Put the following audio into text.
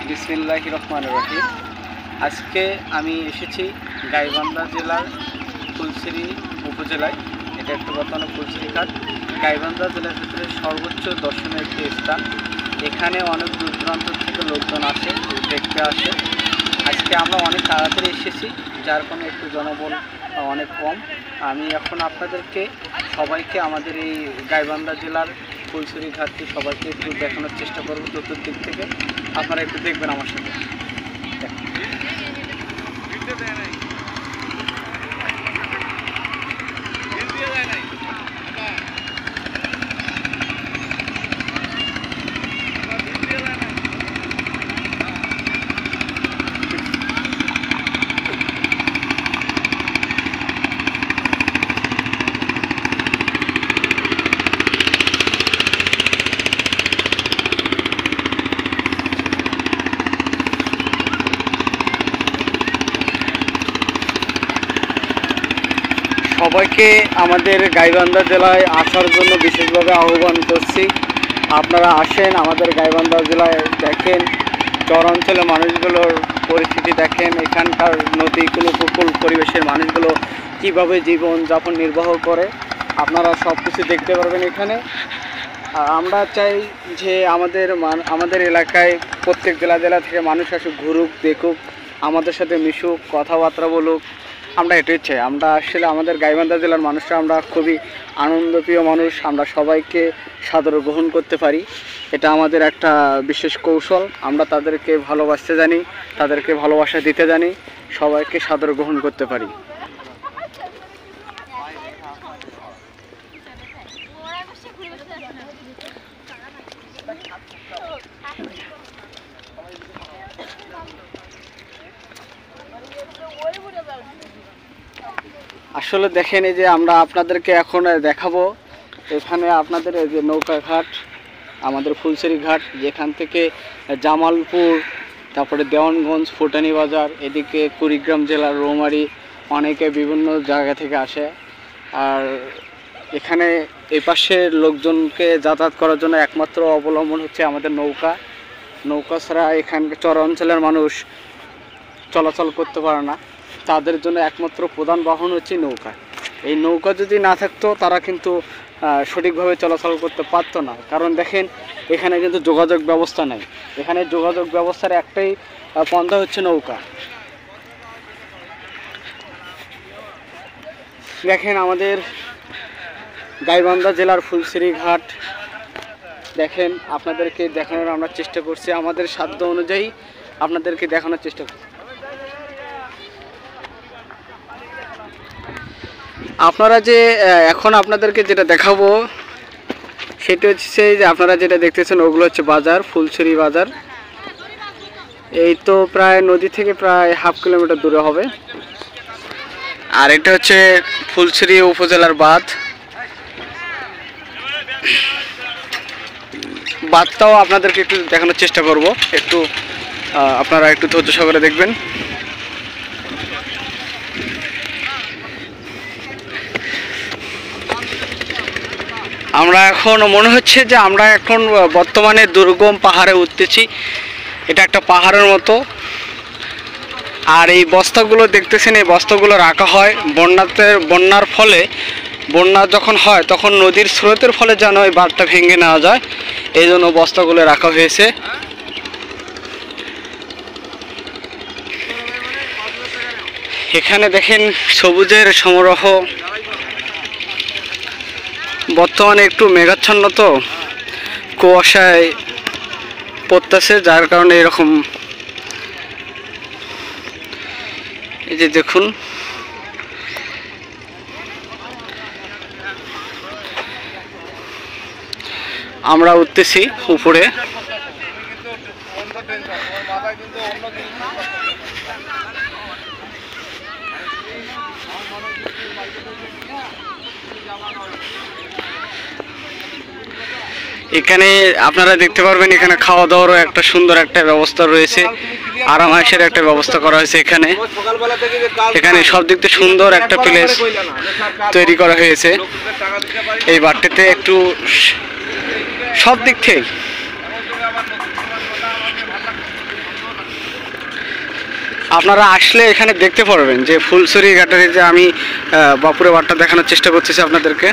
বিসমিল্লাহির রহমানির রহিম। আজকে আমি এসেছি গাইবান্ধা জেলার ফুলছড়ি উপজেলায়। এটা একটা বর্তমানে ফুলছড়ি ঘাট, গাইবান্ধা জেলার ভিতরে সর্বোচ্চ দর্শনীয় একটি স্থান। এখানে অনেক দূর দূরান্ত থেকে লোকজন আসে, দেখতে আসে। আজকে আমরা অনেক তাড়াতাড়ি এসেছি, যার কারণে একটু জনবল অনেক কম। আমি এখন আপনাদেরকে সবাইকে আমাদের এই গাইবান্ধা জেলার ফুলছড়ি ঘাটটি সবাইকে একটু দেখানোর চেষ্টা করবো চতুর্দিক থেকে। আপনারা একটু দেখবেন আমার সাথে। সবাইকে আমাদের গাইবান্ধা জেলায় আসার জন্য বিশেষভাবে আহ্বান করছি। আপনারা আসেন আমাদের গাইবান্ধা জেলায়, দেখেন চরাঞ্চলের মানুষগুলোর পরিস্থিতি, দেখেন এখানকার নদীগুলো, উপকূল পরিবেশের মানুষগুলো কীভাবে জীবনযাপন নির্বাহ করে। আপনারা সব কিছু দেখতে পারবেন এখানে। আমরা চাই যে আমাদের এলাকায় প্রত্যেক জেলা থেকে মানুষ আসুক, ঘুরুক, দেখুক, আমাদের সাথে মিশুক, কথাবার্তা বলুক। আমরা এটাই চাই। আমরা আসলে আমাদের গাইবান্ধা জেলার মানুষরা আমরা খুবই আনন্দপ্রিয় মানুষ। আমরা সবাইকে সাদরে গ্রহণ করতে পারি, এটা আমাদের একটা বিশেষ কৌশল। আমরা তাদেরকে ভালোবাসতে জানি, তাদেরকে ভালোবাসা দিতে জানি, সবাইকে সাদরে গ্রহণ করতে পারি। আসলে দেখেন, এই যে আমরা আপনাদেরকে এখন দেখাবো, এখানে আপনাদের এই যে নৌকা ঘাট, আমাদের ফুলছড়ি ঘাট, যেখান থেকে জামালপুর, তারপরে দেওয়ানগঞ্জ, ফুটানি বাজার, এদিকে কুড়িগ্রাম জেলার রৌমারী, অনেকে বিভিন্ন জায়গা থেকে আসে। আর এখানে এই পাশের লোকজনকে যাতায়াত করার জন্য একমাত্র অবলম্বন হচ্ছে আমাদের নৌকা। নৌকা ছাড়া এখানকার চরাঞ্চলের মানুষ চলাচল করতে পারে না, তাদের জন্য একমাত্র প্রধান বাহন হচ্ছে নৌকা। এই নৌকা যদি না থাকতো তারা কিন্তু সঠিকভাবে চলাচল করতে পারতো না। কারণ দেখেন এখানে কিন্তু যোগাযোগ ব্যবস্থা নেই। এখানে যোগাযোগ ব্যবস্থার একটাই পন্থা হচ্ছে নৌকা। দেখেন আমাদের গাইবান্ধা জেলার ফুলছড়ি ঘাট, দেখেন আপনাদেরকে দেখানোর আমরা চেষ্টা করছি, আমাদের সাধ্য অনুযায়ী আপনাদেরকে দেখানোর চেষ্টা করছি। আপনারা যে এখন আপনাদেরকে যেটা দেখাবো সেটা হচ্ছে যে আপনারা যেটা দেখতেছেন ওগুলো হচ্ছে বাজার, ফুলছড়ি বাজার। এই তো প্রায় নদী থেকে প্রায় হাফ কিলোমিটার দূরে হবে। আর এটা হচ্ছে ফুলছড়ি উপজেলার বাঁধ। বাঁধটাও আপনাদেরকে একটু দেখানোর চেষ্টা করব, একটু আপনারা একটু ধৈর্য সহকারে দেখবেন। আমরা এখন মনে হচ্ছে যে আমরা এখন বর্তমানে দুর্গম পাহাড়ে উঠতেছি। এটা একটা পাহাড়ের মতো। আর এই বস্তাগুলো দেখতেছেন, এই বস্তাগুলো রাখা হয় বন্যার ফলে, বন্যা যখন হয় তখন নদীর স্রোতের ফলে যেন এই বাঁধটা ভেঙে নেওয়া যায়, এই জন্য বস্তাগুলো রাখা হয়েছে। এখানে দেখেন সবুজের সমারোহ। বর্তমানে একটু মেঘাচ্ছন্ন, তো কুয়াশায় পড়তেছে, যার কারণে এরকম। এই যে দেখুন, আমরা উঠতেছি উপরে। এখানে আপনারা দেখতে পারবেন এখানে খাওয়া দাওয়ারও একটা সুন্দর একটা ব্যবস্থা রয়েছে, আরামায়েশের একটা ব্যবস্থা করা হয়েছে। এখানে সব দিক থেকে সুন্দর একটা প্লেস তৈরি করা হয়েছে। এই বাড়িতে একটু সব দিক থেকে আপনারা আসলে এখানে দেখতে পারবেন যে ফুলছড়ি ঘাটের যে আমি বাপুরে বাটটা দেখানোর চেষ্টা করতেছি আপনাদেরকে।